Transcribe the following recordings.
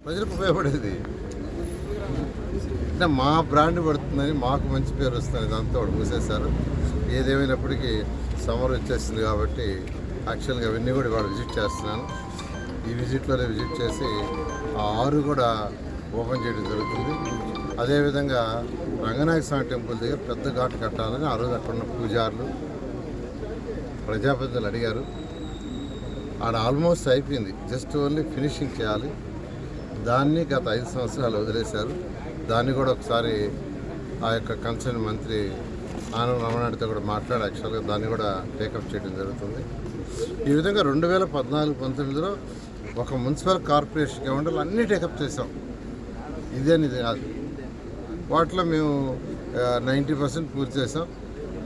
ప్రజలకు ఉపయోగపడేది అంటే మా బ్రాండ్ పడుతుందని మాకు మంచి పేరు వస్తుంది, దాంతో వాడు మూసేశారు. ఏదేమైనప్పటికీ సమ్మర్ వచ్చేసింది కాబట్టి యాక్చువల్గా అవన్నీ కూడా వాడు విజిట్ చేస్తున్నాను. ఈ విజిట్లోనే విజిట్ చేసి ఆ 6 కూడా ఓపెన్ చేయడం జరుగుతుంది. అదేవిధంగా రంగనాయక స్వామి టెంపుల్ దగ్గర పెద్ద ఘాటు కట్టాలని ఆ రోజు అక్కడ ఉన్న పూజారులు ప్రజాప్రతినిధులు అడిగారు. ఆడ ఆల్మోస్ట్ అయిపోయింది, జస్ట్ ఓన్లీ ఫినిషింగ్ చేయాలి. దాన్ని గత 5 సంవత్సరాలు వదిలేశారు. దాన్ని కూడా ఒకసారి ఆ యొక్క కన్సర్న్ మంత్రి ఆనం రమణాడితో కూడా మాట్లాడి యాక్చువల్గా దాన్ని కూడా టేకప్ చేయడం జరుగుతుంది. ఈ విధంగా 2014-19లో ఒక మున్సిపల్ కార్పొరేషన్ ఉండాలి అన్నీ టేకప్ చేసాం. ఇదేనిది కాదు. వాటిలో మేము 90% పూర్తి చేసాం,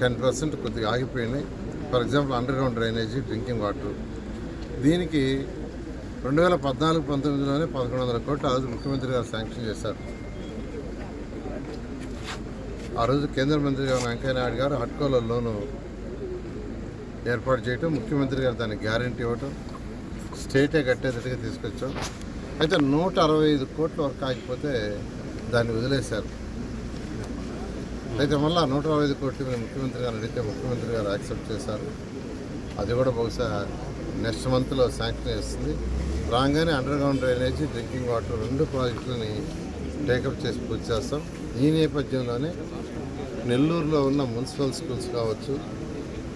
10% కొద్దిగా ఆగిపోయినాయి. For example under ground drainage, drinking water. దీనికి 2014-19లోనే 1100 కోట్లు ఆ రోజు ముఖ్యమంత్రి గారు శాంక్షన్ చేశారు. ఆ రోజు కేంద్ర మంత్రి గారు వెంకయ్య నాయుడు గారు హట్కోలో లోను ఏర్పాటు చేయటం, ముఖ్యమంత్రి గారు దానికి గ్యారంటీ ఇవ్వటం, స్టేటే కట్టేటట్టుగా తీసుకొచ్చాం. అయితే 165 కోట్ల వరకు ఆగిపోతే దాన్ని వదిలేశారు. అయితే మళ్ళీ 165 కోట్లు మేము ముఖ్యమంత్రి గారు అడిగితే ముఖ్యమంత్రి గారు యాక్సెప్ట్ చేశారు. అది కూడా బహుశా నెక్స్ట్ మంత్లో శాంక్షన్ చేస్తుంది. రాగానే underground drainage, drinking water 2 ప్రాజెక్టులని టేకప్ చేసి పూర్తి చేస్తాం. ఈ నేపథ్యంలోనే నెల్లూరులో ఉన్న మున్సిపల్ స్కూల్స్ కావచ్చు,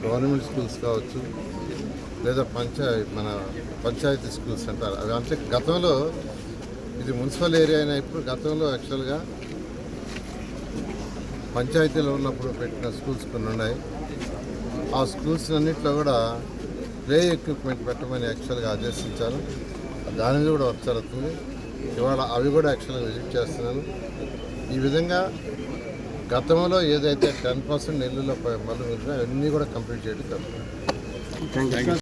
గవర్నమెంట్ స్కూల్స్ కావచ్చు, లేదా మన పంచాయతీ స్కూల్స్ అంటారు అవి. అంటే గతంలో ఇది మున్సిపల్ ఏరియా అయినా ఇప్పుడు గతంలో యాక్చువల్గా పంచాయతీలో ఉన్నప్పుడు పెట్టిన స్కూల్స్ కొన్ని ఉన్నాయి. ఆ స్కూల్స్ అన్నింటిలో కూడా ప్లే ఎక్విప్మెంట్ పెట్టమని యాక్చువల్గా ఆదేశించాను. దాని మీద కూడా వర్క్ జరుగుతుంది. ఇవాళ అవి కూడా యాక్చువల్గా విజిట్ చేస్తున్నాను. ఈ విధంగా గతంలో ఏదైతే 10% నెల్లూరులో మళ్ళీ అవన్నీ కూడా కంప్లీట్ చేయడం జరుగుతుంది.